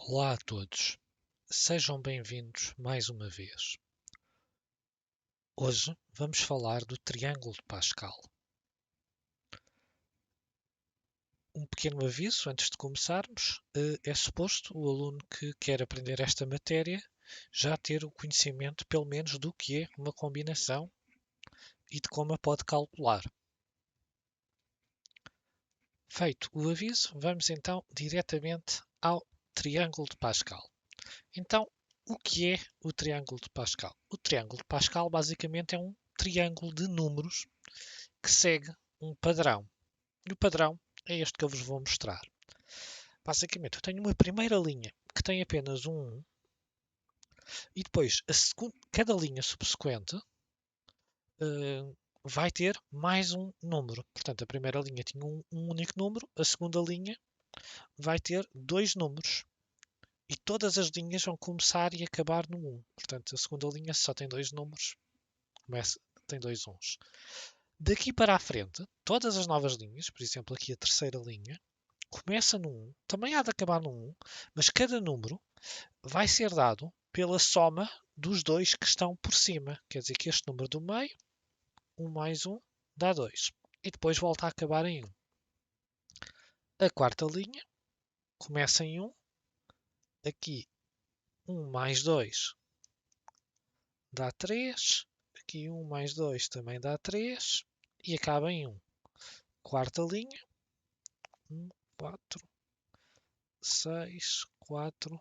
Olá a todos, sejam bem-vindos mais uma vez. Hoje vamos falar do triângulo de Pascal. Um pequeno aviso antes de começarmos: é suposto o aluno que quer aprender esta matéria já ter o conhecimento, pelo menos, do que é uma combinação e de como a pode calcular. Feito o aviso, vamos então diretamente ao triângulo de Pascal. Então, o que é o triângulo de Pascal? O triângulo de Pascal basicamente é um triângulo de números que segue um padrão. E o padrão é este que eu vos vou mostrar. Basicamente, eu tenho uma primeira linha que tem apenas um 1 e depois cada linha subsequente vai ter mais um número. Portanto, a primeira linha tinha um único número, a segunda linha vai ter dois números. E todas as linhas vão começar e acabar no 1. Portanto, a segunda linha só tem dois números, tem dois 1s. Daqui para a frente, todas as novas linhas, por exemplo, aqui a terceira linha, começa no 1, também há de acabar no 1, mas cada número vai ser dado pela soma dos dois que estão por cima. Quer dizer que este número do meio, 1 mais 1, dá 2. E depois volta a acabar em 1. A quarta linha começa em 1. Aqui 1 mais 2 dá 3. Aqui 1 mais 2 também dá 3. E acaba em 1. Quarta linha. 1, 4, 6, 4,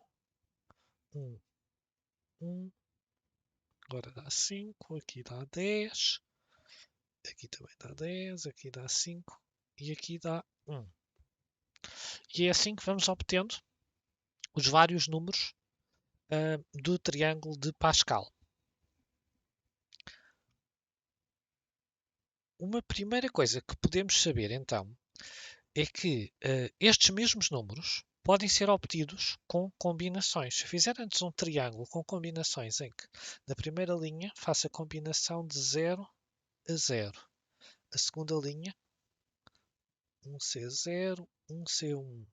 1, 1. Agora dá 5. Aqui dá 10. Aqui também dá 10. Aqui dá 5. E aqui dá 1. E é assim que vamos obtendo os vários números do triângulo de Pascal. Uma primeira coisa que podemos saber, então, é que estes mesmos números podem ser obtidos com combinações. Se eu fizer antes um triângulo com combinações em que, na primeira linha, faço a combinação de 0 a 0. A segunda linha, 1C0, 1C1.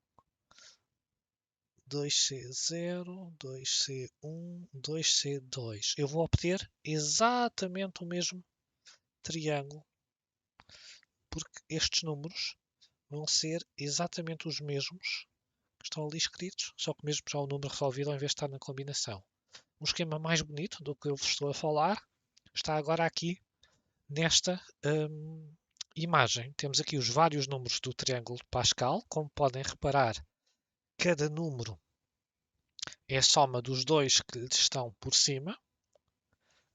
2C0, 2C1, 2C2. Eu vou obter exatamente o mesmo triângulo, porque estes números vão ser exatamente os mesmos que estão ali escritos, só que mesmo já o número resolvido ao invés de estar na combinação. Um esquema mais bonito do que eu vos estou a falar está agora aqui nesta imagem. Temos aqui os vários números do triângulo de Pascal. Como podem reparar, cada número é a soma dos dois que lhes estão por cima.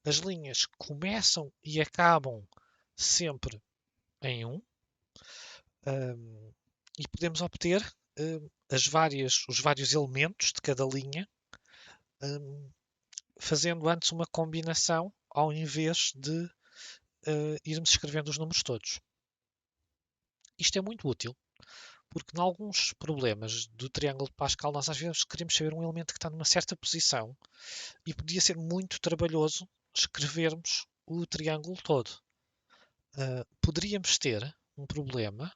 As linhas começam e acabam sempre em 1. E podemos obter os vários elementos de cada linha, fazendo antes uma combinação ao invés de irmos escrevendo os números todos. Isto é muito útil, porque em alguns problemas do triângulo de Pascal nós às vezes queremos saber um elemento que está numa certa posição e podia ser muito trabalhoso escrevermos o triângulo todo. Poderíamos ter um problema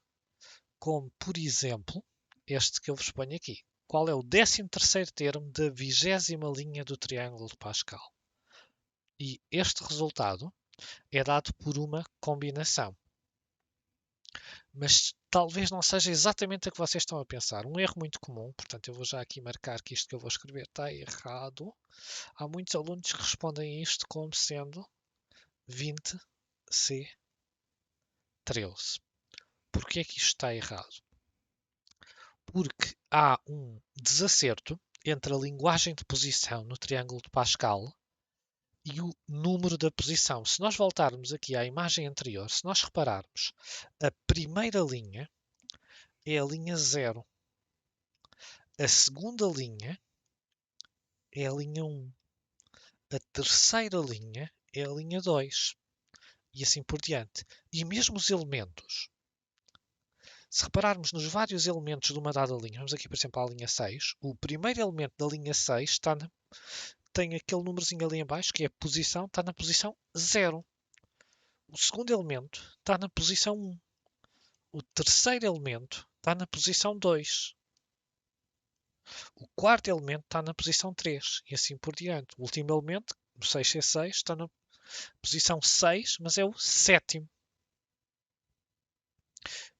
como, por exemplo, este que eu vos ponho aqui. Qual é o 13º termo da 20ª linha do triângulo de Pascal? E este resultado é dado por uma combinação. Mas talvez não seja exatamente a que vocês estão a pensar. Um erro muito comum, portanto eu vou já aqui marcar que isto que eu vou escrever está errado. Há muitos alunos que respondem a isto como sendo 20C13. Porquê é que isto está errado? Porque há um desacerto entre a linguagem de posição no triângulo de Pascal e o número da posição. Se nós voltarmos aqui à imagem anterior, se nós repararmos, a primeira linha é a linha 0. A segunda linha é a linha 1. A terceira linha é a linha 2. E assim por diante. E mesmo os elementos. Se repararmos nos vários elementos de uma dada linha, vamos aqui, por exemplo, à linha 6, o primeiro elemento da linha 6 tem aquele númerozinho ali em baixo, que é a posição, está na posição 0. O segundo elemento está na posição 1. O terceiro elemento está na posição 2. O quarto elemento está na posição 3 e assim por diante. O último elemento, o 6C6, está na posição 6, mas é o sétimo.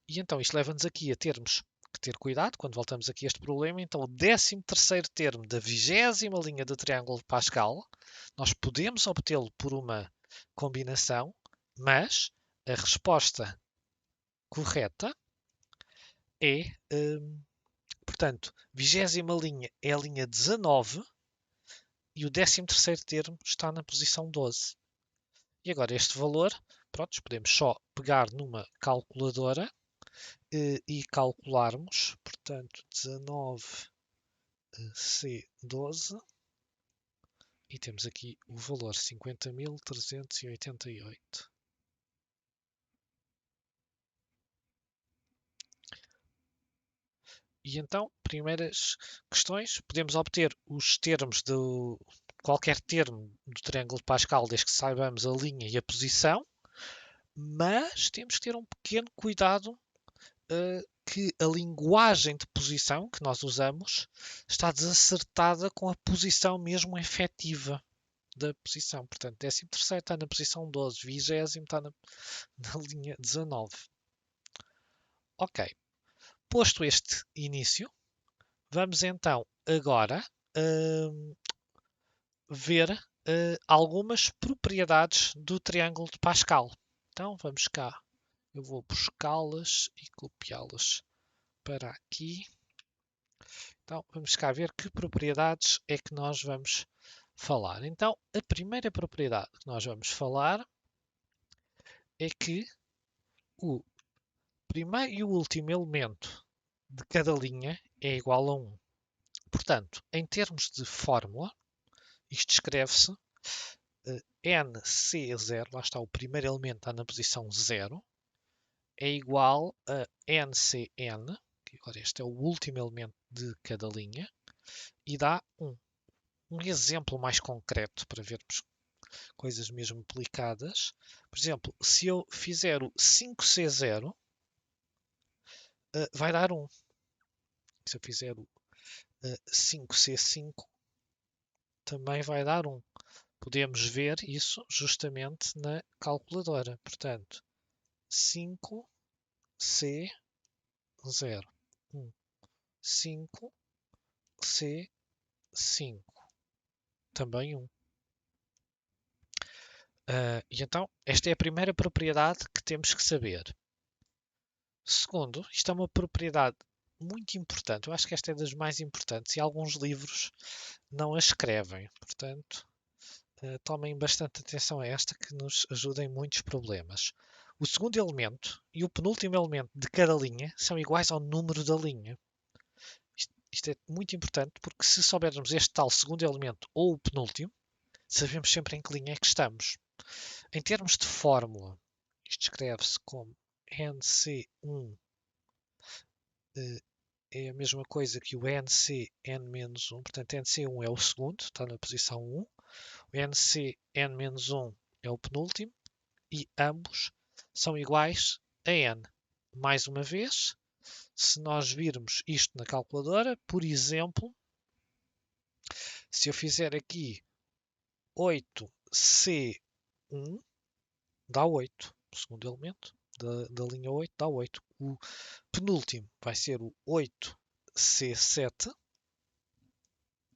E então isto leva-nos aqui a termos que ter cuidado quando voltamos aqui a este problema. Então o 13º termo da 20ª linha do triângulo de Pascal, nós podemos obtê-lo por uma combinação, mas a resposta correta é, portanto, 20ª linha é a linha 19 e o 13º termo está na posição 12. E agora este valor, pronto, podemos só pegar numa calculadora e calcularmos, portanto, 19C12 e temos aqui o valor 50.388. E então, primeiras questões, podemos obter os termos de qualquer termo do triângulo de Pascal, desde que saibamos a linha e a posição, mas temos que ter um pequeno cuidado que a linguagem de posição que nós usamos está desacertada com a posição mesmo efetiva da posição. Portanto, 13º está na posição 12, 20º está na linha 19. Ok. Posto este início, vamos então agora ver algumas propriedades do triângulo de Pascal. Então vamos cá. Eu vou buscá-las e copiá-las para aqui. Então vamos cá ver que propriedades é que nós vamos falar. Então a primeira propriedade que nós vamos falar é que o primeiro e o último elemento de cada linha é igual a 1. Portanto, em termos de fórmula, isto escreve-se NC0, lá está o primeiro elemento, está na posição 0, é igual a NCN, que agora este é o último elemento de cada linha, e dá 1. Um exemplo mais concreto para vermos coisas mesmo aplicadas. Por exemplo, se eu fizer o 5C0, vai dar 1. Se eu fizer o 5C5, também vai dar 1. Podemos ver isso justamente na calculadora. Portanto, 5C0. 1. 5C5. Também 1. E então, esta é a primeira propriedade que temos que saber. Segundo, isto é uma propriedade muito importante. Eu acho que esta é das mais importantes e alguns livros não a escrevem. Portanto, tomem bastante atenção a esta que nos ajuda em muitos problemas. O segundo elemento e o penúltimo elemento de cada linha são iguais ao número da linha. Isto é muito importante porque se soubermos este tal segundo elemento ou o penúltimo, sabemos sempre em que linha é que estamos. Em termos de fórmula, isto escreve-se como NC1 é a mesma coisa que o NCN-1, portanto NC1 é o segundo, está na posição 1, o NCN-1 é o penúltimo e ambos são iguais a N. Mais uma vez, se nós virmos isto na calculadora, por exemplo, se eu fizer aqui 8C1, dá 8. O segundo elemento da linha 8 dá 8. O penúltimo vai ser o 8C7,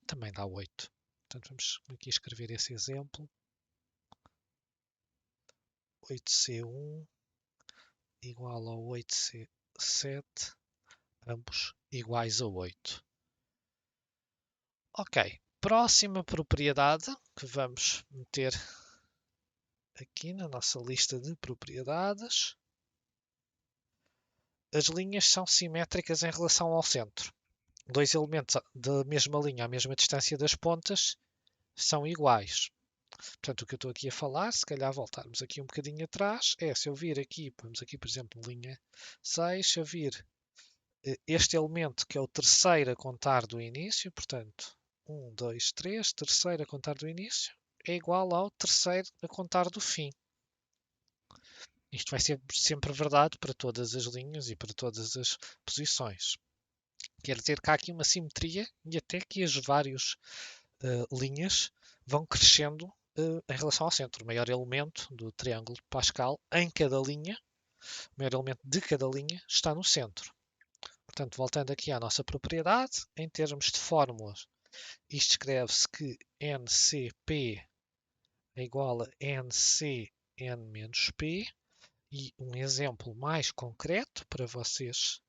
também dá 8. Portanto, vamos aqui escrever esse exemplo. 8C1 igual a 8C7, ambos iguais a 8. Ok, próxima propriedade que vamos meter aqui na nossa lista de propriedades. As linhas são simétricas em relação ao centro. Dois elementos da mesma linha à mesma distância das pontas são iguais. Portanto, o que eu estou aqui a falar, se calhar voltarmos aqui um bocadinho atrás, é se eu vir aqui, vamos aqui, por exemplo, linha 6, se eu vir este elemento que é o terceiro a contar do início, portanto, 1, 2, 3, terceiro a contar do início, é igual ao terceiro a contar do fim. Isto vai ser sempre verdade para todas as linhas e para todas as posições. Quer dizer que há aqui uma simetria e até que as várias linhas vão crescendo em relação ao centro. O maior elemento do triângulo de Pascal em cada linha, o maior elemento de cada linha está no centro. Portanto, voltando aqui à nossa propriedade, em termos de fórmulas, isto escreve-se que NCP é igual a NCN menos P. E um exemplo mais concreto para vocês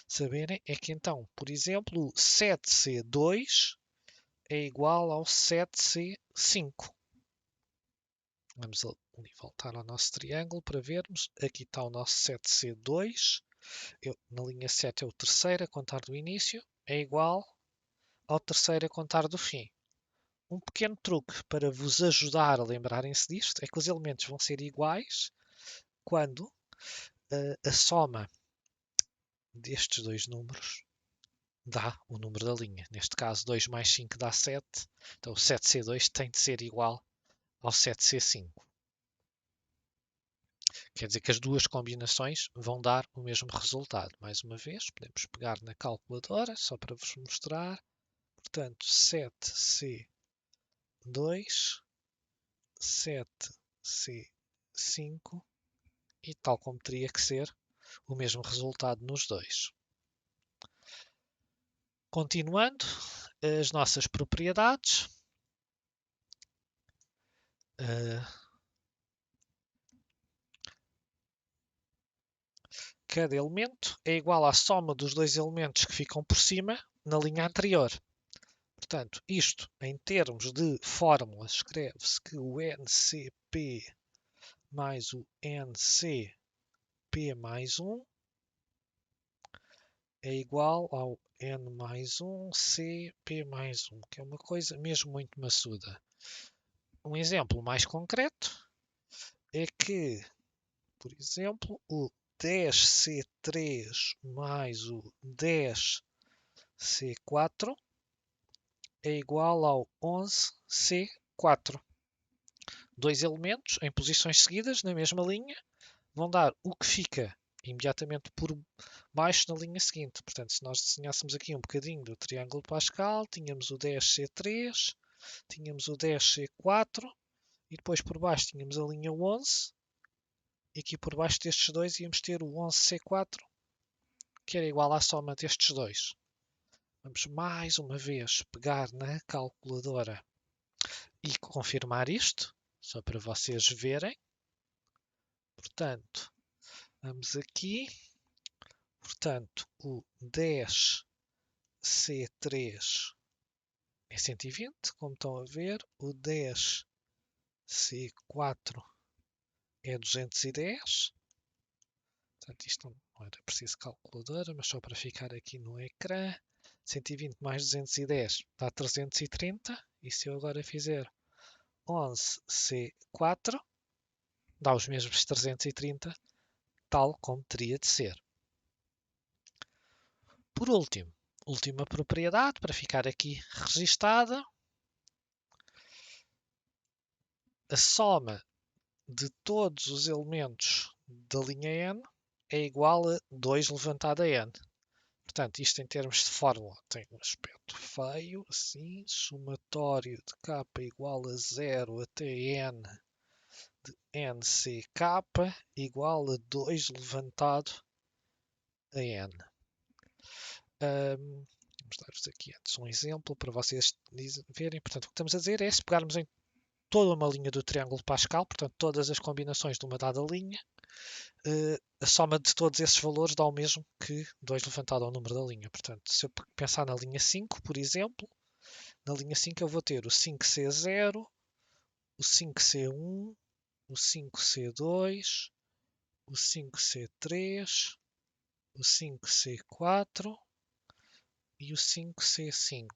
saberem é que então, por exemplo, o 7C2 é igual ao 7C5. Vamos ali voltar ao nosso triângulo para vermos. Aqui está o nosso 7C2. Na linha 7 é o terceiro a contar do início. É igual ao terceiro a contar do fim. Um pequeno truque para vos ajudar a lembrarem-se disto é que os elementos vão ser iguais quando a soma destes dois números dá o número da linha. Neste caso, 2 mais 5 dá 7. Então, o 7C2 tem de ser igual ao 7C5. Quer dizer que as duas combinações vão dar o mesmo resultado. Mais uma vez, podemos pegar na calculadora, só para vos mostrar. Portanto, 7C2, 7C5 e tal como teria que ser o mesmo resultado nos dois. Continuando, as nossas propriedades. Cada elemento é igual à soma dos dois elementos que ficam por cima na linha anterior. Portanto, isto em termos de fórmulas, escreve-se que o NCP mais o NCP mais 1 é igual ao N mais 1 CP mais 1, que é uma coisa mesmo muito maçuda. Um exemplo mais concreto é que, por exemplo, o 10C3 mais o 10C4 é igual ao 11C4. Dois elementos em posições seguidas na mesma linha vão dar o que fica imediatamente por baixo na linha seguinte. Portanto, se nós desenhássemos aqui um bocadinho do triângulo de Pascal, tínhamos o 10C3, tínhamos o 10C4 e depois por baixo tínhamos a linha 11. E aqui por baixo destes dois íamos ter o 11C4, que era igual à soma destes dois. Vamos mais uma vez pegar na calculadora e confirmar isto, só para vocês verem. Portanto, vamos aqui. Portanto, o 10C3 é 120, como estão a ver. O 10C4 é 210. Portanto, isto não era preciso calculadora, mas só para ficar aqui no ecrã. 120 mais 210 dá 330. E se eu agora fizer 11C4, dá os mesmos 330, tal como teria de ser. Por último, última propriedade, para ficar aqui registada. A soma de todos os elementos da linha n é igual a 2 levantado a n. Portanto, isto em termos de fórmula tem um aspecto feio, assim, somatório de k igual a 0 até n de nck igual a 2 levantado a n. Vamos dar-vos aqui antes um exemplo para vocês verem. Portanto, o que estamos a dizer é, se pegarmos em toda uma linha do triângulo de Pascal, portanto, todas as combinações de uma dada linha, a soma de todos esses valores dá o mesmo que 2 levantado ao número da linha. Portanto, se eu pensar na linha 5, por exemplo, na linha 5 eu vou ter o 5C0, o 5C1, o 5C2, o 5C3, o 5C4 e o 5C5.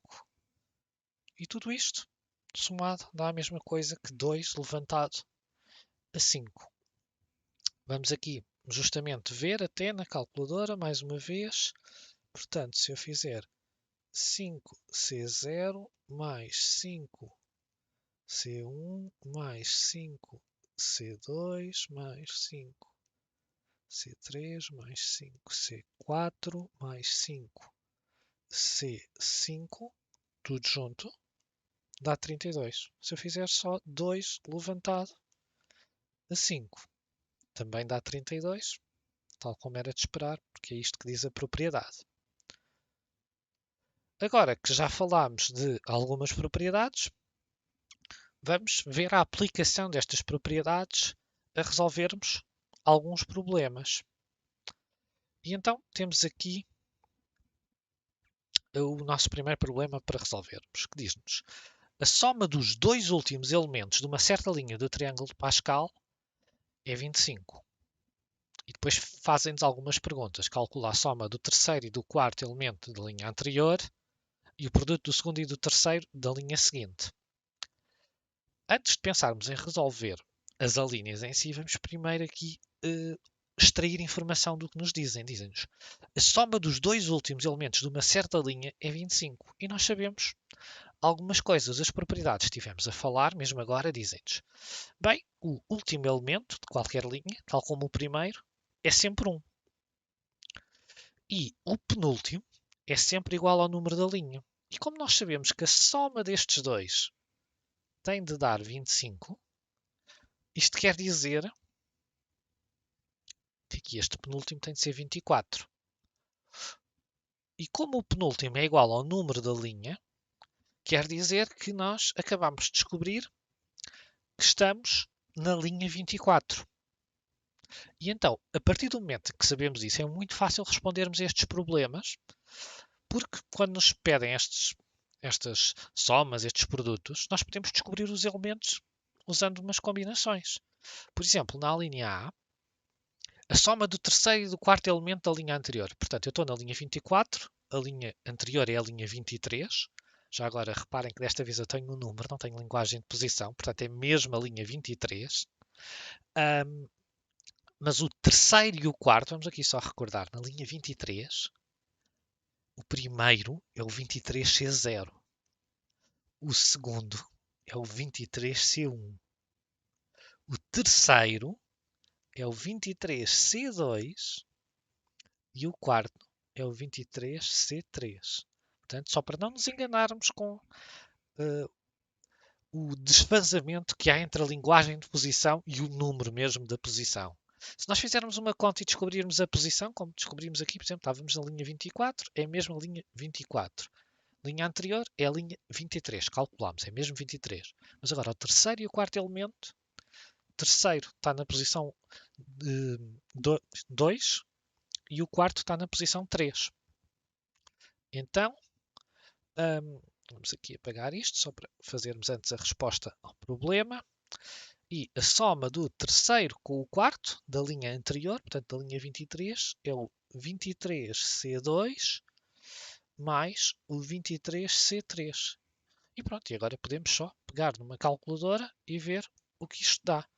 E tudo isto, somado, dá a mesma coisa que 2 levantado a 5. Vamos aqui justamente ver até na calculadora, mais uma vez. Portanto, se eu fizer 5C0 mais 5C1 mais 5C2 mais 5C3 mais 5C4 mais C5, tudo junto, dá 32. Se eu fizer só 2 levantado a 5, também dá 32, tal como era de esperar, porque é isto que diz a propriedade. Agora que já falámos de algumas propriedades, vamos ver a aplicação destas propriedades a resolvermos alguns problemas. E então temos aqui o nosso primeiro problema para resolvermos, que diz-nos: a soma dos dois últimos elementos de uma certa linha do triângulo de Pascal é 25. E depois fazem-nos algumas perguntas. Calcula a soma do terceiro e do quarto elemento da linha anterior e o produto do segundo e do terceiro da linha seguinte. Antes de pensarmos em resolver as alíneas em si, vamos primeiro aqui extrair informação do que nos dizem. Dizem-nos: a soma dos dois últimos elementos de uma certa linha é 25. E nós sabemos algumas coisas. As propriedades que estivemos a falar, mesmo agora, dizem-nos: bem, o último elemento de qualquer linha, tal como o primeiro, é sempre 1. E o penúltimo é sempre igual ao número da linha. E como nós sabemos que a soma destes dois tem de dar 25, isto quer dizer que aqui este penúltimo tem de ser 24. E como o penúltimo é igual ao número da linha, quer dizer que nós acabamos de descobrir que estamos na linha 24. E então, a partir do momento que sabemos isso, é muito fácil respondermos a estes problemas, porque quando nos pedem estas somas, estes produtos, nós podemos descobrir os elementos usando umas combinações. Por exemplo, na linha A, a soma do terceiro e do quarto elemento da linha anterior. Portanto, eu estou na linha 24, a linha anterior é a linha 23. Já agora, reparem que desta vez eu tenho um número, não tenho linguagem de posição, portanto é mesmo a linha 23. Mas o terceiro e o quarto, vamos aqui só recordar, na linha 23, o primeiro é o 23C0. O segundo é o 23C1. O terceiro é o 23C2 e o quarto é o 23C3. Portanto, só para não nos enganarmos com o desfazamento que há entre a linguagem de posição e o número mesmo da posição. Se nós fizermos uma conta e descobrirmos a posição, como descobrimos aqui, por exemplo, estávamos na linha 24, é a mesma linha 24. Linha anterior é a linha 23, calculamos, é mesmo 23. Mas agora o terceiro e o quarto elemento, o terceiro está na posição 2 e o quarto está na posição 3. Então, vamos aqui apagar isto, só para fazermos antes a resposta ao problema. E a soma do terceiro com o quarto da linha anterior, portanto da linha 23, é o 23C2 mais o 23C3. E pronto, e agora podemos só pegar numa calculadora e ver o que isto dá.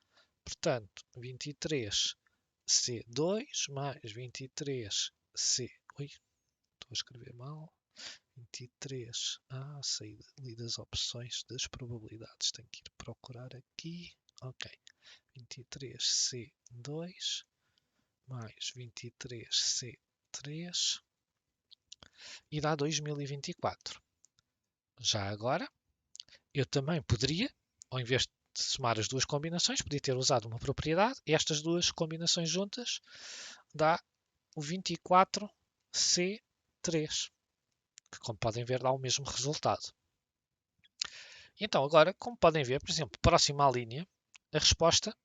Portanto, 23C2 mais 23C... Ui, estou a escrever mal. 23. Saí ali das opções das probabilidades. Tenho que ir procurar aqui. Ok. 23C2 mais 23C3 e dá 2024. Já agora, eu também poderia, ao invés de somar as duas combinações, podia ter usado uma propriedade e estas duas combinações juntas dá o 24C3, que como podem ver dá o mesmo resultado. Então agora, como podem ver, por exemplo, próxima à linha, a resposta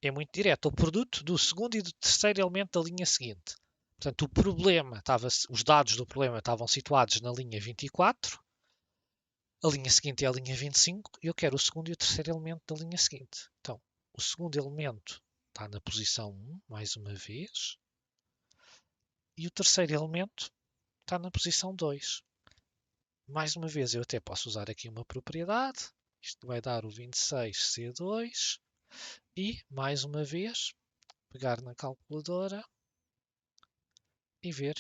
é muito direta. O produto do segundo e do terceiro elemento da linha seguinte. Portanto, o problema os dados do problema estavam situados na linha 24, a linha seguinte é a linha 25 e eu quero o segundo e o terceiro elemento da linha seguinte. Então, o segundo elemento está na posição 1, mais uma vez, e o terceiro elemento está na posição 2. Mais uma vez, eu até posso usar aqui uma propriedade. Isto vai dar o 26C2 e, mais uma vez, pegar na calculadora e ver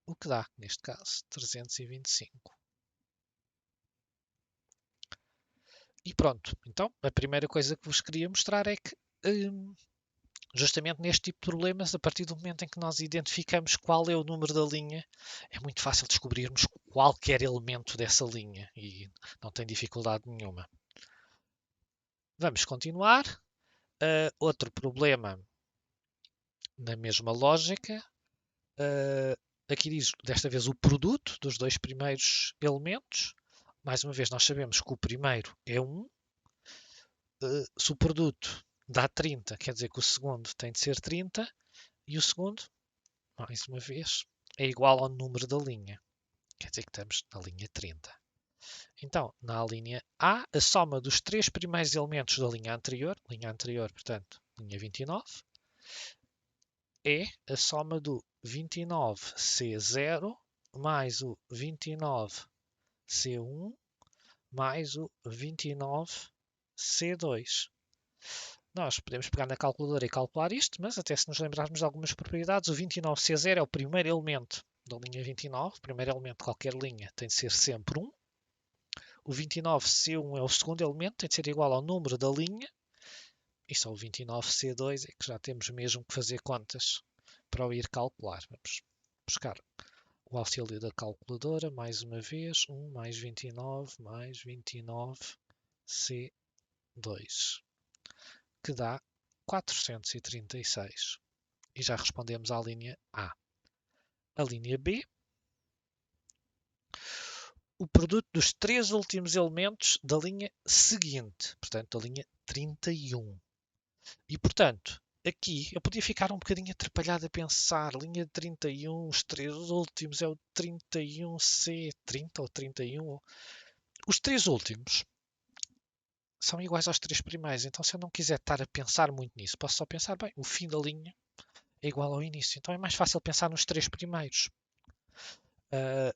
o que dá, neste caso, 325. E pronto, então, a primeira coisa que vos queria mostrar é que Justamente neste tipo de problemas, a partir do momento em que nós identificamos qual é o número da linha, é muito fácil descobrirmos qualquer elemento dessa linha e não tem dificuldade nenhuma. Vamos continuar. Outro problema na mesma lógica. Aqui diz, desta vez, o produto dos dois primeiros elementos. Mais uma vez, nós sabemos que o primeiro é 1. Se o produto dá 30, quer dizer que o segundo tem de ser 30. E o segundo, mais uma vez, é igual ao número da linha. Quer dizer que estamos na linha 30. Então, na linha A, a soma dos três primeiros elementos da linha anterior, portanto, linha 29, é a soma do 29C0 mais o 29C1 mais o 29C2. Nós podemos pegar na calculadora e calcular isto, mas até se nos lembrarmos de algumas propriedades, o 29C0 é o primeiro elemento da linha 29, o primeiro elemento de qualquer linha tem de ser sempre 1. O 29C1 é o segundo elemento, tem de ser igual ao número da linha. E só o 29C2 é que já temos mesmo que fazer contas para o ir calcular. Vamos buscar o auxílio da calculadora, mais uma vez, 1 mais 29 mais 29C2, que dá 436. E já respondemos à linha A. A linha B, o produto dos três últimos elementos da linha seguinte, portanto, da linha 31. E, portanto, aqui eu podia ficar um bocadinho atrapalhado a pensar, linha 31, os três últimos é o 31C, 30 ou 31. Os três últimos são iguais aos três primeiros, então se eu não quiser estar a pensar muito nisso, posso só pensar, bem, o fim da linha é igual ao início, então é mais fácil pensar nos três primeiros.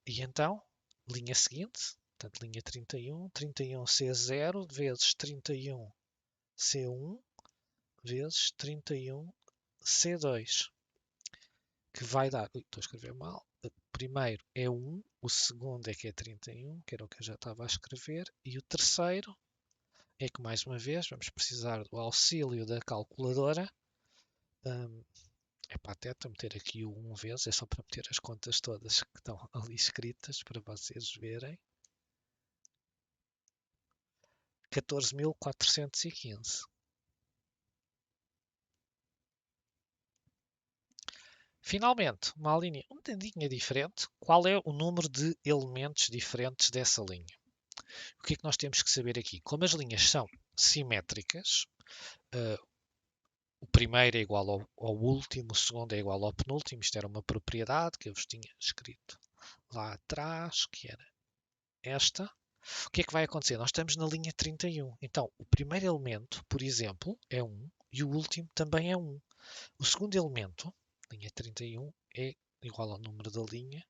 E então, linha seguinte, portanto, linha 31, 31C0 vezes 31C1 vezes 31C2, que vai dar, estou a escrever mal, o primeiro é 1, o segundo é que é 31, que era o que eu já estava a escrever, e o terceiro é que, mais uma vez, vamos precisar do auxílio da calculadora. É pateta meter aqui o 1 vezes, é só para meter as contas todas que estão ali escritas para vocês verem. 14.415. Finalmente, uma linha um bocadinho diferente. Qual é o número de elementos diferentes dessa linha? O que é que nós temos que saber aqui? Como as linhas são simétricas, o primeiro é igual ao último, o segundo é igual ao penúltimo. Isto era uma propriedade que eu vos tinha escrito lá atrás, que era esta. O que é que vai acontecer? Nós estamos na linha 31. Então, o primeiro elemento, por exemplo, é 1 e o último também é 1. O segundo elemento, linha 31, é igual ao número da linha,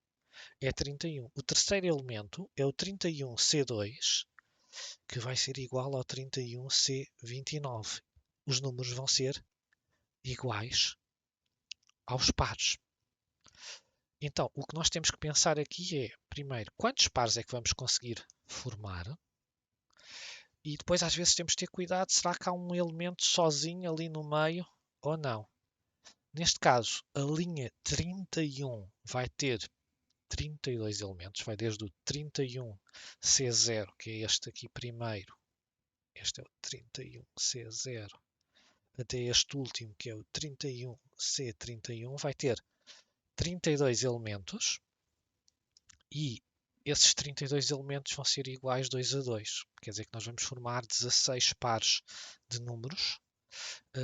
é 31. O terceiro elemento é o 31C2, que vai ser igual ao 31C29. Os números vão ser iguais aos pares. Então, o que nós temos que pensar aqui é, primeiro, quantos pares é que vamos conseguir formar? E depois, às vezes, temos que ter cuidado, será que há um elemento sozinho ali no meio ou não? Neste caso, a linha 31 vai ter 32 elementos, vai desde o 31C0, que é este aqui primeiro, este é o 31C0, até este último, que é o 31C31, vai ter 32 elementos e esses 32 elementos vão ser iguais 2 a 2. Quer dizer que nós vamos formar 16 pares de números,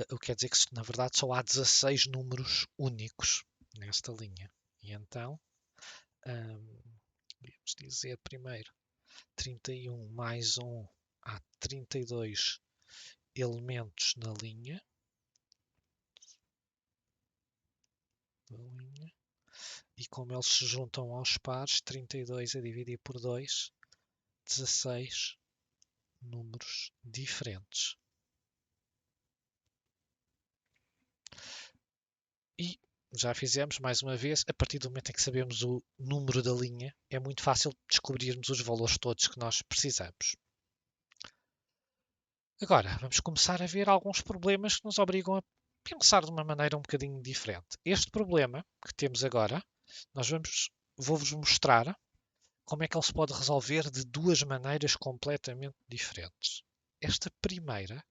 o que quer dizer que, na verdade, só há 16 números únicos nesta linha. E então, vamos dizer primeiro 31 mais 1, há 32 elementos na linha. E como eles se juntam aos pares, 32 a dividir por 2, 16 números diferentes. E já fizemos, mais uma vez, a partir do momento em que sabemos o número da linha, é muito fácil descobrirmos os valores todos que nós precisamos. Agora, vamos começar a ver alguns problemas que nos obrigam a pensar de uma maneira um bocadinho diferente. Este problema que temos agora, vou-vos mostrar como é que ele se pode resolver de duas maneiras completamente diferentes. Esta primeira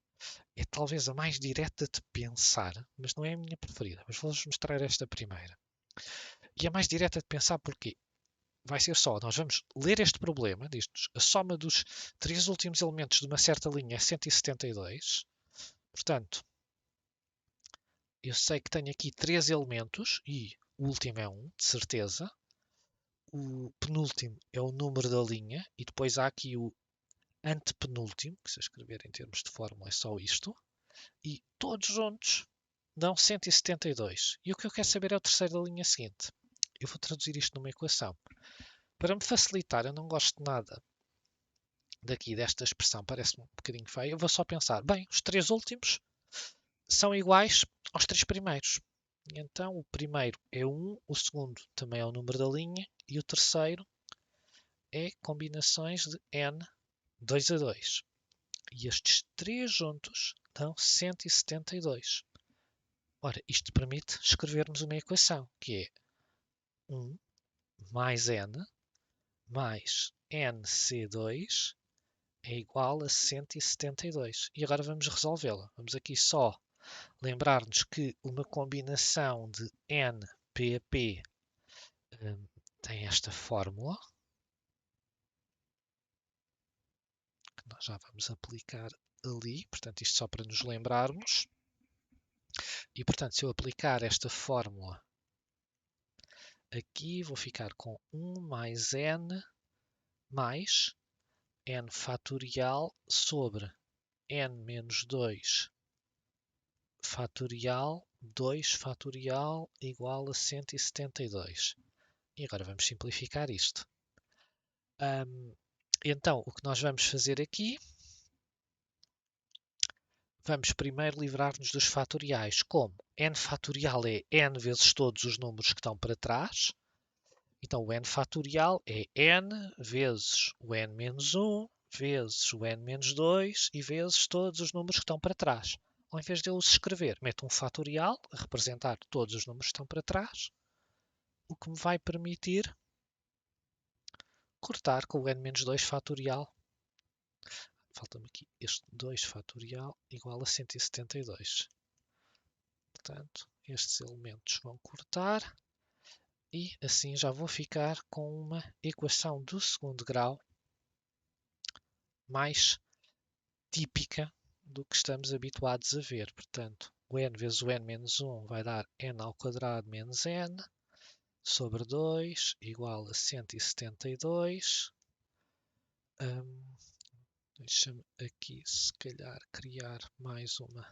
é talvez a mais direta de pensar, mas não é a minha preferida. Mas vou-vos mostrar esta primeira. E a mais direta de pensar porquê? Vai ser só, nós vamos ler este problema, diz-nos, a soma dos três últimos elementos de uma certa linha é 172. Portanto, eu sei que tenho aqui três elementos e o último é 1, de certeza. O penúltimo é o número da linha e depois há aqui o antepenúltimo, que se eu escrever em termos de fórmula é só isto. E todos juntos dão 172. E o que eu quero saber é o terceiro da linha seguinte. Eu vou traduzir isto numa equação. Para me facilitar, eu não gosto de nada daqui desta expressão, parece-me um bocadinho feio. Eu vou só pensar, bem, os três últimos são iguais aos três primeiros. Então, o primeiro é 1, o segundo também é o número da linha e o terceiro é combinações de n 2 a 2. E estes três juntos dão 172. Ora, isto permite escrevermos uma equação, que é 1 mais n mais nc2 é igual a 172. E agora vamos resolvê-la. Vamos aqui só lembrar-nos que uma combinação de n p tem esta fórmula, que nós já vamos aplicar ali. Portanto, isto só para nos lembrarmos. E, portanto, se eu aplicar esta fórmula aqui, vou ficar com 1 mais n mais n fatorial sobre n menos 2 fatorial, 2 fatorial igual a 172. E agora vamos simplificar isto. Então, o que nós vamos fazer aqui, vamos primeiro livrar-nos dos fatoriais. Como? N fatorial é n vezes todos os números que estão para trás. Então, o n fatorial é n vezes o n menos 1, vezes o n menos 2 e vezes todos os números que estão para trás. Ao invés de eu os escrever, meto um fatorial a representar todos os números que estão para trás, o que me vai permitir cortar com o n menos 2 fatorial. Falta-me aqui este 2 fatorial igual a 172. Portanto, estes elementos vão cortar e assim já vou ficar com uma equação do segundo grau mais típica do que estamos habituados a ver. Portanto, o n vezes o n menos 1 vai dar n ao quadrado menos n sobre 2 igual a 172. Deixa-me aqui, se calhar, criar mais uma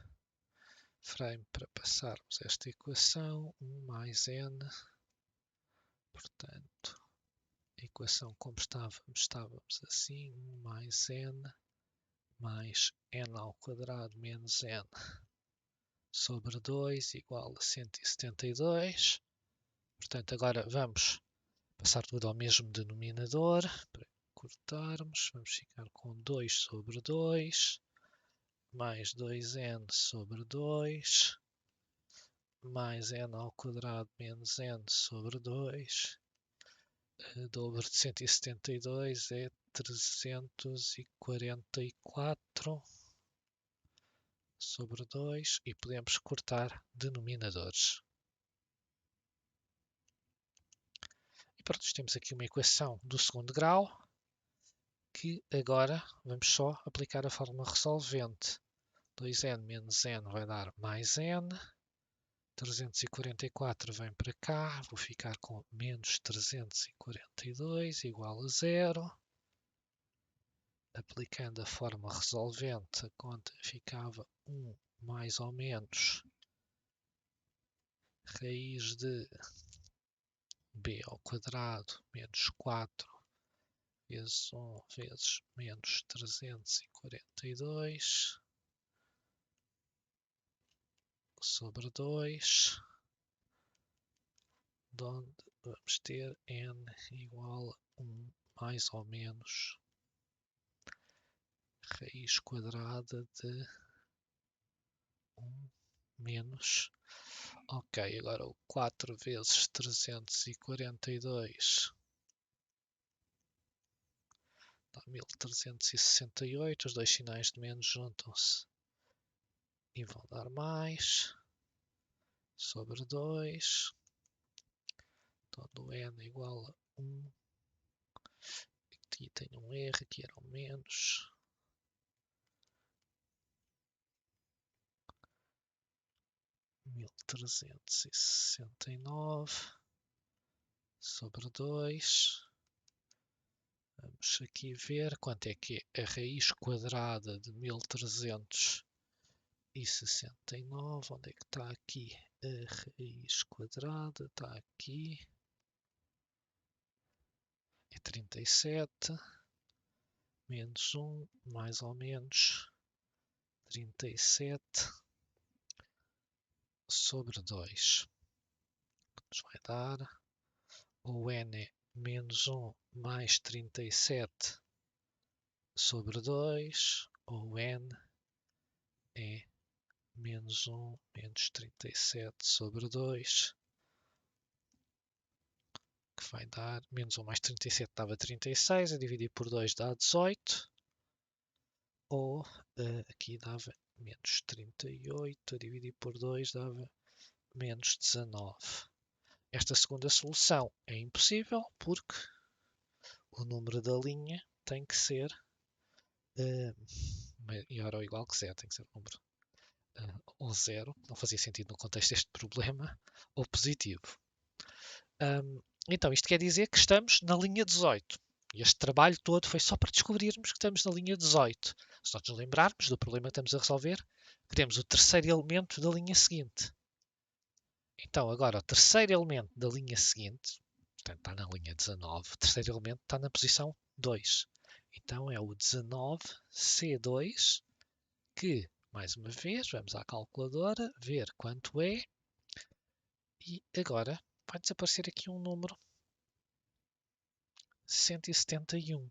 frame para passarmos esta equação. 1 mais n. Portanto, a equação como estávamos assim. 1 mais n mais n ao quadrado menos n sobre 2 igual a 172. Portanto, agora vamos passar tudo ao mesmo denominador. Para cortarmos, vamos ficar com 2 sobre 2, mais 2n sobre 2, mais n ao quadrado menos n sobre 2. Dobro de 172 é 344 sobre 2 e podemos cortar denominadores. E pronto, temos aqui uma equação do segundo grau que agora vamos só aplicar a fórmula resolvente. 2n menos n vai dar mais n. 344 vem para cá, vou ficar com menos 342 igual a 0. Aplicando a forma resolvente, a conta ficava 1 mais ou menos raiz de b ao quadrado menos 4 vezes 1 vezes menos 342 sobre 2, de onde vamos ter n igual a 1 mais ou menos raiz quadrada de 1 menos. Ok, agora o 4 vezes 342 dá 1368. Os dois sinais de menos juntam-se e vão dar mais sobre 2. Todo n igual a 1. Aqui tem um R, aqui era um menos. 1369 sobre 2. Vamos aqui ver quanto é que é a raiz quadrada de 1369. Onde é que está aqui a raiz quadrada? Está aqui. É 37 menos 1, mais ou menos 37 sobre 2. Nos vai dar o n é menos 1 mais 37 sobre 2, ou n é menos 1 menos 37 sobre 2, que vai dar menos 1 mais 37 dava 36, a dividir por 2 dá 18, ou aqui dava menos 38, a dividir por 2 dava menos 19. Esta segunda solução é impossível porque o número da linha tem que ser maior ou igual que 0, tem que ser um número ou 0, não fazia sentido no contexto deste problema, ou positivo. Então, isto quer dizer que estamos na linha 18. Este trabalho todo foi só para descobrirmos que estamos na linha 18. Se nós nos lembrarmos do problema que estamos a resolver, queremos o terceiro elemento da linha seguinte. Então, agora, o terceiro elemento da linha seguinte, portanto, está na linha 19, o terceiro elemento está na posição 2. Então, é o 19C2, que, mais uma vez, vamos à calculadora, ver quanto é, e agora vai desaparecer aqui um número 171,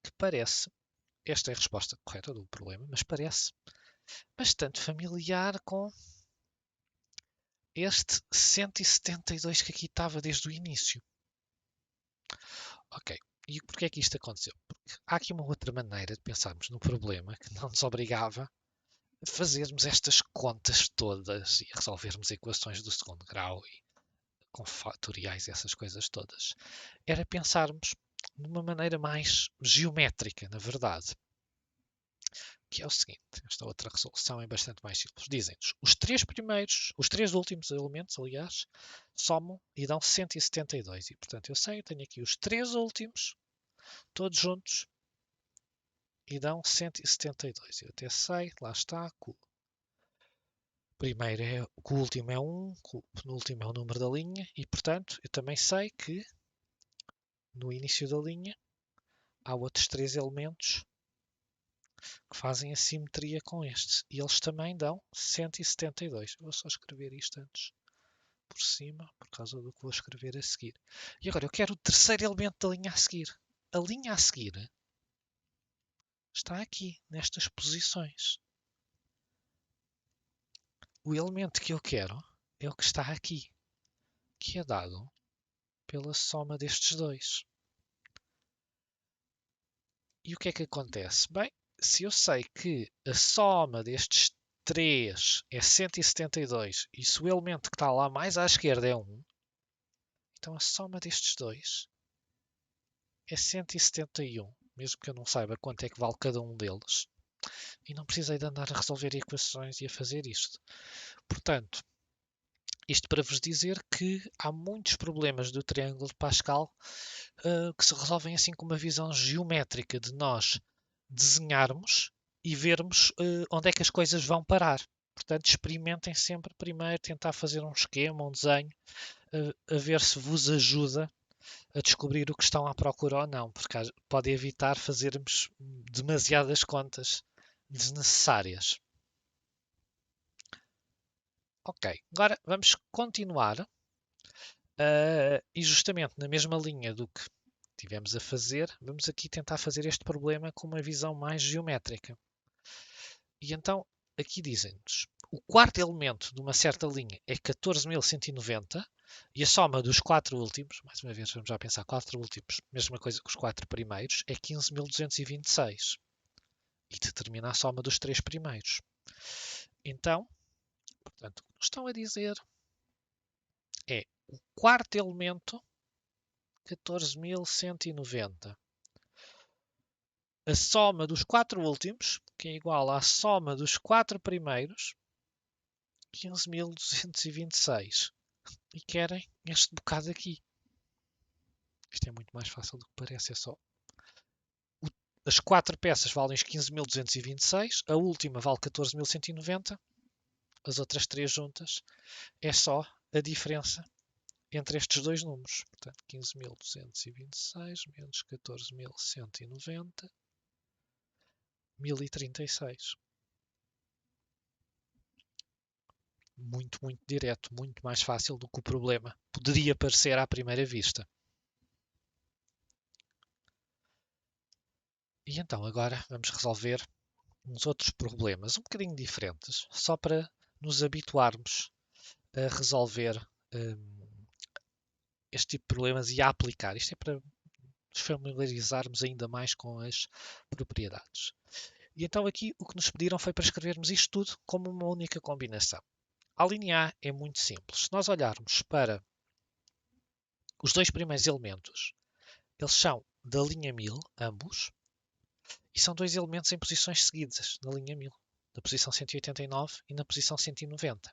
que parece, esta é a resposta correta do problema, mas parece bastante familiar com este 172 que aqui estava desde o início. Ok, e porquê é que isto aconteceu? Porque há aqui uma outra maneira de pensarmos no problema que não nos obrigava a fazermos estas contas todas e a resolvermos equações do segundo grau e com fatoriais e essas coisas todas. Era pensarmos numa maneira mais geométrica, na verdade. Que é o seguinte, esta outra resolução é bastante mais simples. Dizem-nos, os três últimos elementos, aliás, somam e dão 172. E, portanto, eu tenho aqui os três últimos, todos juntos, e dão 172. Eu até sei, lá está, que o que o último é 1, que o penúltimo é o número da linha, e, portanto, eu também sei que no início da linha há outros três elementos que fazem a simetria com estes. E eles também dão 172. Eu vou só escrever isto antes por cima, por causa do que vou escrever a seguir. E agora eu quero o terceiro elemento da linha a seguir. A linha a seguir está aqui, nestas posições. O elemento que eu quero é o que está aqui, que é dado pela soma destes dois. E o que é que acontece? Bem, se eu sei que a soma destes 3 é 172 e se o elemento que está lá mais à esquerda é 1, então a soma destes dois é 171, mesmo que eu não saiba quanto é que vale cada um deles. E não precisei de andar a resolver equações e a fazer isto. Portanto, isto para vos dizer que há muitos problemas do triângulo de Pascal que se resolvem assim com uma visão geométrica de nós desenharmos e vermos onde é que as coisas vão parar. Portanto, experimentem sempre primeiro tentar fazer um esquema, um desenho, a ver se vos ajuda a descobrir o que estão à procura ou não, porque pode evitar fazermos demasiadas contas desnecessárias. Ok, agora vamos continuar e justamente na mesma linha do que tivemos a fazer, vamos aqui tentar fazer este problema com uma visão mais geométrica. E então, aqui dizem-nos, O quarto elemento de uma certa linha é 14.190 e a soma dos quatro últimos, mais uma vez vamos já pensar, quatro últimos, mesma coisa que os quatro primeiros, é 15.226 e determina a soma dos três primeiros. Então, portanto, o que nos estão a dizer é o quarto elemento, 14.190. A soma dos quatro últimos, que é igual à soma dos quatro primeiros, 15.226. E querem este bocado aqui. Isto é muito mais fácil do que parece, é só. As quatro peças valem os 15.226, a última vale 14.190, as outras três juntas é só a diferença entre estes dois números. Portanto, 15.226 menos 14.190, 1036. Muito, muito direto, muito mais fácil do que o problema poderia parecer à primeira vista. E então agora vamos resolver uns outros problemas um bocadinho diferentes, só para nos habituarmos a resolver este tipo de problemas e a aplicar. Isto é para nos familiarizarmos ainda mais com as propriedades. E então aqui o que nos pediram foi para escrevermos isto tudo como uma única combinação. A linha A é muito simples. Se nós olharmos para os dois primeiros elementos, eles são da linha 1000, ambos, e são dois elementos em posições seguidas, na linha 1000, na posição 189 e na posição 190.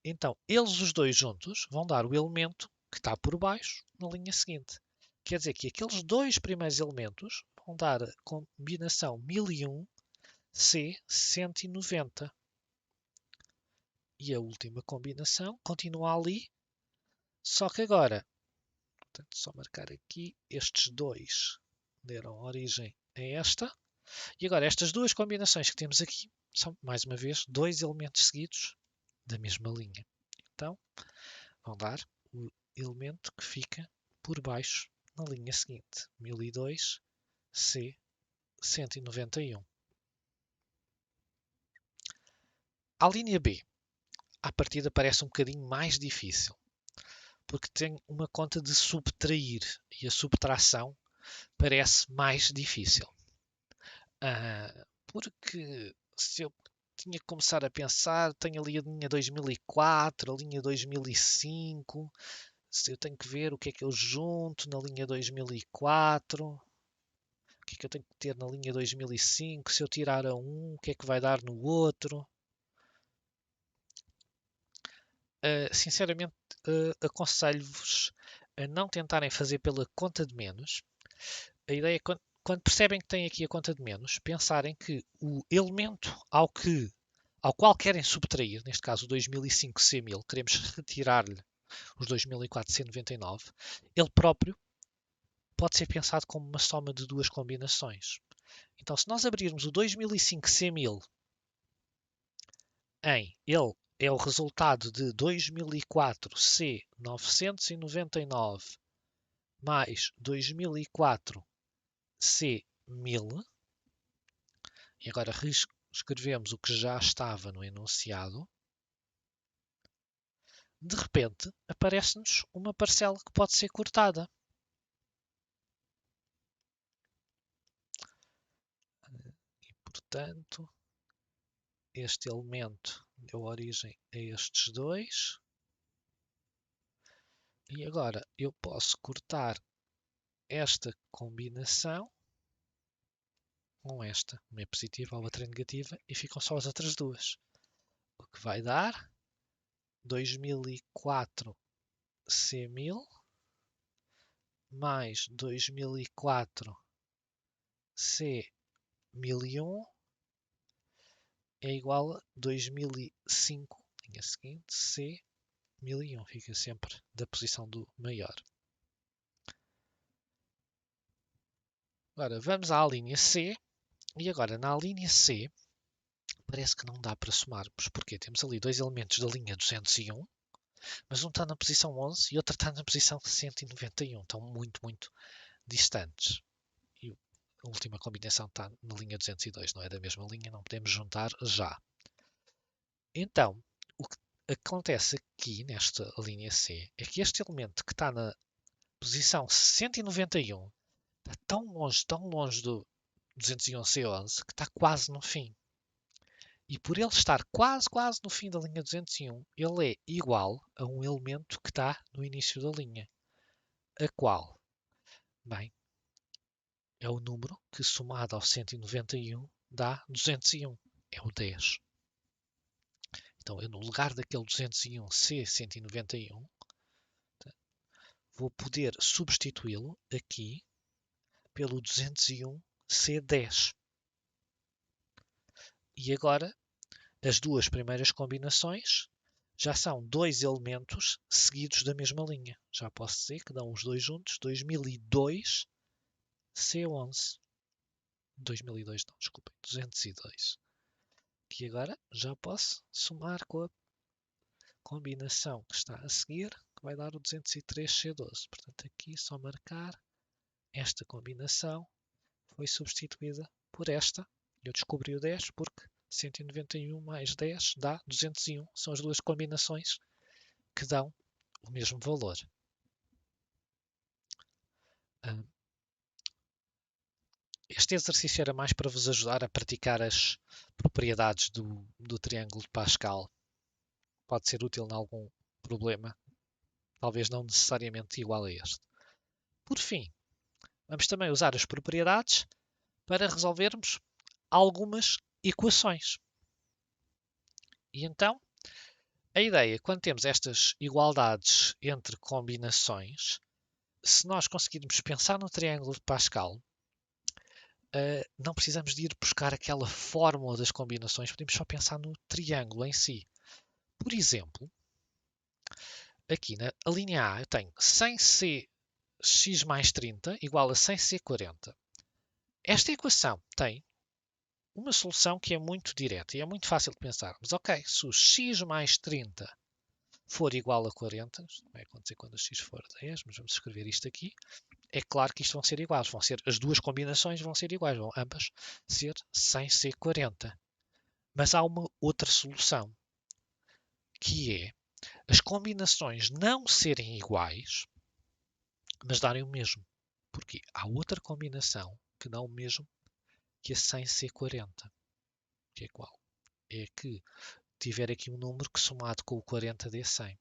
Então, eles os dois juntos vão dar o elemento que está por baixo na linha seguinte. Quer dizer que aqueles dois primeiros elementos vão dar a combinação 1001 C 190. E a última combinação continua ali, só que agora, portanto, só marcar aqui, estes dois deram origem a esta. E agora estas duas combinações que temos aqui são, mais uma vez, dois elementos seguidos da mesma linha. Então, vão dar o elemento que fica por baixo na linha seguinte, 1002 C 191. A linha B, à partida parece um bocadinho mais difícil, porque tem uma conta de subtrair e a subtração parece mais difícil. Porque se eu tinha que começar a pensar, tenho ali a linha 2004, a linha 2005, se eu tenho que ver o que é que eu junto na linha 2004, o que é que eu tenho que ter na linha 2005, se eu tirar a um, o que é que vai dar no outro. Sinceramente, aconselho-vos a não tentarem fazer pela conta de menos. A ideia é quando percebem que têm aqui a conta de menos, pensarem que o elemento ao qual querem subtrair, neste caso o 2005 C1000, queremos retirar-lhe os 2499, ele próprio pode ser pensado como uma soma de duas combinações. Então, se nós abrirmos o 2005 C1000 em ele é o resultado de 2004 C999 mais 2004 C1000, e agora reescrevemos o que já estava no enunciado, de repente aparece-nos uma parcela que pode ser cortada. E, portanto, este elemento deu origem a estes dois. E agora eu posso cortar esta combinação com esta. Uma é positiva, a outra é negativa, e ficam só as outras duas. O que vai dar 2004 C1000 mais 2004 C1001 é igual a 2005, linha seguinte, C1001. Fica sempre da posição do maior. Agora vamos à linha C. E agora na linha C parece que não dá para somarmos. Porque temos ali dois elementos da linha 201, mas um está na posição 11 e outro está na posição 191. Estão muito, muito distantes. E a última combinação está na linha 202, não é da mesma linha, não podemos juntar já. Então, o que acontece aqui nesta linha C é que este elemento que está na posição 191 está tão longe do 201C11 que está quase no fim. E por ele estar quase no fim da linha 201, ele é igual a um elemento que está no início da linha. A qual? Bem, é o número que somado ao 191 dá 201. É o 10. Então, eu no lugar daquele 201C 191, vou poder substituí-lo aqui pelo 201C10. E agora, as duas primeiras combinações já são dois elementos seguidos da mesma linha. Já posso dizer que dão os dois juntos 2002 C11. 2002 não, desculpem, 202. Que agora já posso somar com a combinação que está a seguir, que vai dar o 203 C12. Portanto, aqui só marcar esta combinação foi substituída por esta. Eu descobri o 10 porque 191 mais 10 dá 201. São as duas combinações que dão o mesmo valor. Este exercício era mais para vos ajudar a praticar as propriedades do triângulo de Pascal. Pode ser útil em algum problema, talvez não necessariamente igual a este. Por fim, vamos também usar as propriedades para resolvermos algumas equações. E então, a ideia, quando temos estas igualdades entre combinações, se nós conseguirmos pensar no triângulo de Pascal, não precisamos de ir buscar aquela fórmula das combinações, podemos só pensar no triângulo em si. Por exemplo, aqui na linha A eu tenho 100C x mais 30 igual a 100C 40. Esta equação tem uma solução que é muito direta e é muito fácil de pensar. Mas ok, se o x mais 30 for igual a 40, isto vai acontecer quando o x for 10, mas vamos escrever isto aqui, é claro que isto vão ser iguais. As duas combinações vão ser iguais, vão ambas ser 100C 40. Mas há uma outra solução, que é as combinações não serem iguais, mas darem o mesmo. Porque há outra combinação que dá o mesmo que a 100C40. Que é qual? É que tiver aqui um número que somado com o 40 dê 100.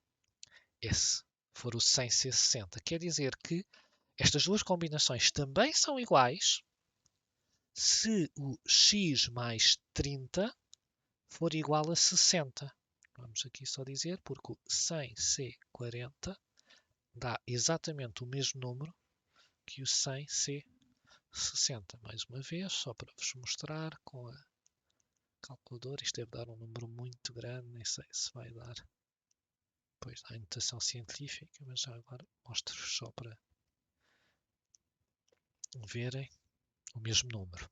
Esse for o 100C60. Quer dizer que estas duas combinações também são iguais se o x mais 30 for igual a 60. Vamos aqui só dizer, porque o 100C40 dá exatamente o mesmo número que o 100C60. Mais uma vez, só para vos mostrar com a calculadora, isto deve dar um número muito grande, nem sei se vai dar. Depois dá a notação científica, mas já agora mostro-vos só para verem o mesmo número.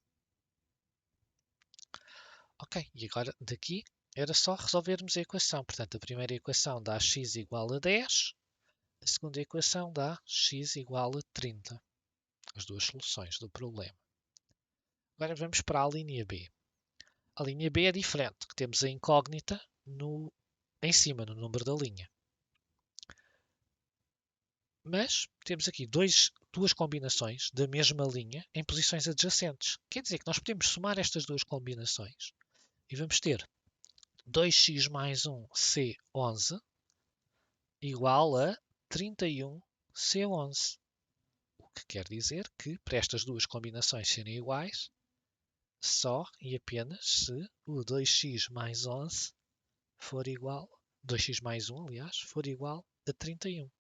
Ok, e agora daqui era só resolvermos a equação. Portanto, a primeira equação dá x igual a 10, a segunda equação dá x igual a 30. As duas soluções do problema. Agora vamos para a linha B. A linha B é diferente, que temos a incógnita em cima, no número da linha. Mas temos aqui duas combinações da mesma linha em posições adjacentes. Quer dizer que nós podemos somar estas duas combinações e vamos ter 2x mais 1 C11 igual a 31 C11. O que quer dizer que, para estas duas combinações serem iguais, só e apenas se o 2x mais 11 for igual, 2x mais 1, aliás, for igual a 31.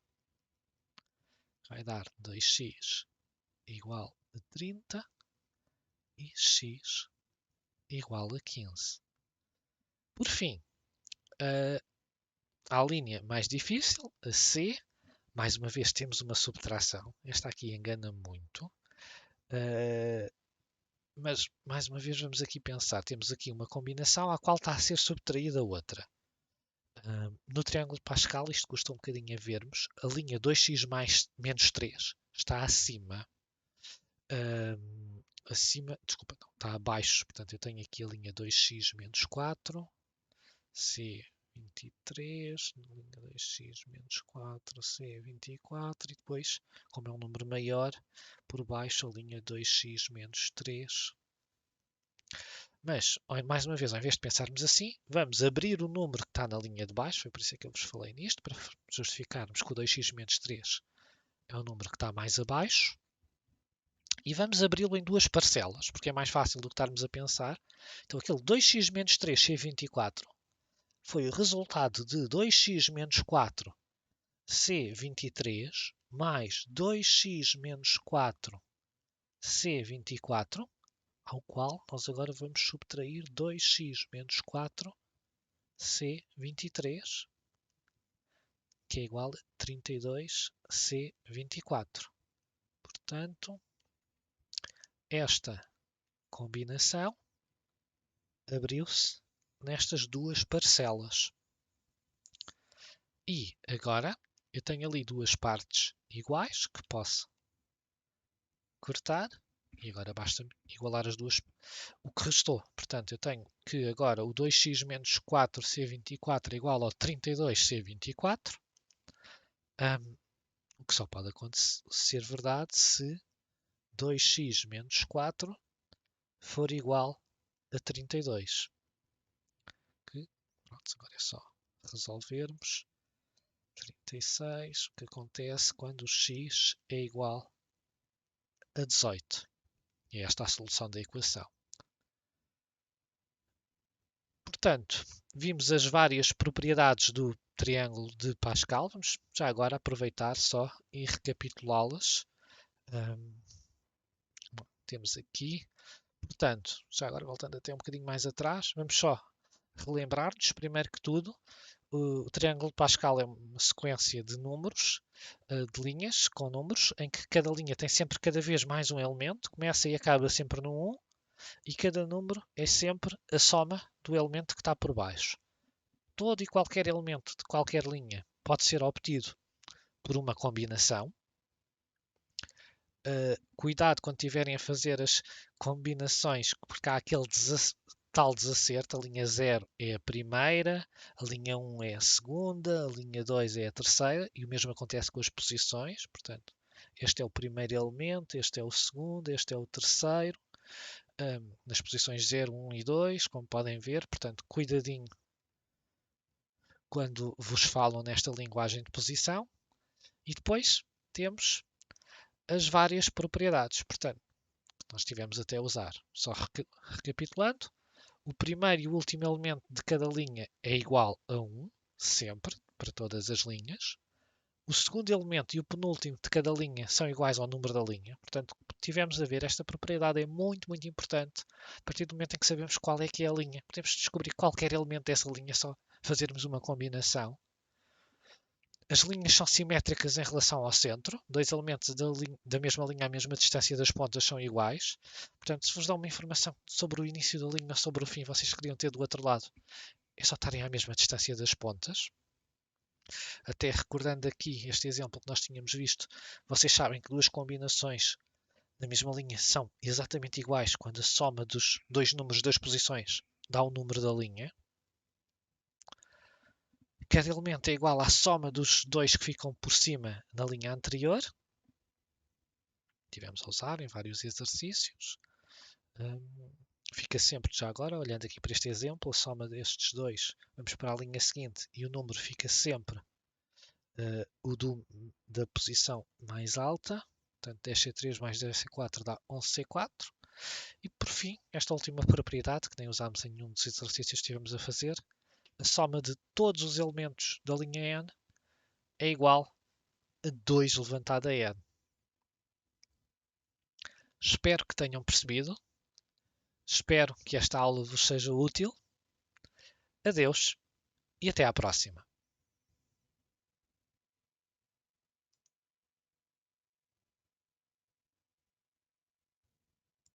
Vai dar 2x igual a 30 e x igual a 15. Por fim, a linha mais difícil, a C, mais uma vez temos uma subtração. Esta aqui engana muito. Mas, mais uma vez, vamos aqui pensar. Temos aqui uma combinação à qual está a ser subtraída outra. No triângulo de Pascal, isto custa um bocadinho a vermos. A linha 2x mais menos 3 está acima. Desculpa, não, está abaixo. Portanto, eu tenho aqui a linha 2x menos 4. C23, na linha 2x menos 4, C24, e depois, como é um número maior, por baixo a linha 2x menos 3. Mas, mais uma vez, ao invés de pensarmos assim, vamos abrir o número que está na linha de baixo, foi por isso que eu vos falei nisto, para justificarmos que o 2x menos 3 é o número que está mais abaixo, e vamos abri-lo em duas parcelas, porque é mais fácil do que estarmos a pensar. Então, aquele 2x menos 3, C24, foi o resultado de 2x menos 4, C23, mais 2x menos 4, C24, ao qual nós agora vamos subtrair 2x menos 4, C23, que é igual a 32, C24. Portanto, esta combinação abriu-se nestas duas parcelas. E agora eu tenho ali duas partes iguais que posso cortar. E agora basta igualar as duas, o que restou. Portanto, eu tenho que agora o 2x menos 4C24 é igual ao 32C24. O que só pode ser verdade se 2x menos 4 for igual a 32. Pronto, agora é só resolvermos. 36, o que acontece quando o x é igual a 18. E esta é a solução da equação. Portanto, vimos as várias propriedades do triângulo de Pascal. Vamos já agora aproveitar só e recapitulá-las. Temos aqui, portanto, já agora voltando até um bocadinho mais atrás, vamos só relembrar-nos, primeiro que tudo, o triângulo de Pascal é uma sequência de números, de linhas com números, em que cada linha tem sempre cada vez mais um elemento, começa e acaba sempre no 1, e cada número é sempre a soma do elemento que está por baixo. Todo e qualquer elemento de qualquer linha pode ser obtido por uma combinação. Cuidado quando estiverem a fazer as combinações, porque há aquele tal desacerto. A linha 0 é a primeira, a linha 1 é a segunda, a linha 2 é a terceira, e o mesmo acontece com as posições. Portanto, este é o primeiro elemento, este é o segundo, este é o terceiro. Nas posições 0, 1 e 2, como podem ver. Portanto, cuidadinho quando vos falam nesta linguagem de posição. E depois temos as várias propriedades. Portanto, nós tivemos até a usar. Só recapitulando, o primeiro e o último elemento de cada linha é igual a 1, sempre, para todas as linhas. O segundo elemento e o penúltimo de cada linha são iguais ao número da linha. Portanto, tivemos a ver, esta propriedade é muito, muito importante. A partir do momento em que sabemos qual é que é a linha, podemos descobrir qualquer elemento dessa linha, só fazermos uma combinação. As linhas são simétricas em relação ao centro. Dois elementos da mesma linha à mesma distância das pontas são iguais. Portanto, se vos dá uma informação sobre o início da linha ou sobre o fim, vocês queriam ter do outro lado, é só estarem à mesma distância das pontas. Até recordando aqui este exemplo que nós tínhamos visto, vocês sabem que duas combinações na mesma linha são exatamente iguais quando a soma dos dois números das posições dá o número da linha. Cada elemento é igual à soma dos dois que ficam por cima na linha anterior. Tivemos a usar em vários exercícios. Fica sempre, já agora, olhando aqui para este exemplo, a soma destes dois, vamos para a linha seguinte e o número fica sempre o da posição mais alta. Portanto, 10C3 mais 10C4 dá 11C4. E por fim, esta última propriedade, que nem usámos em nenhum dos exercícios que estivemos a fazer, a soma de todos os elementos da linha n é igual a 2 elevado a n. Espero que tenham percebido. Espero que esta aula vos seja útil. Adeus e até à próxima.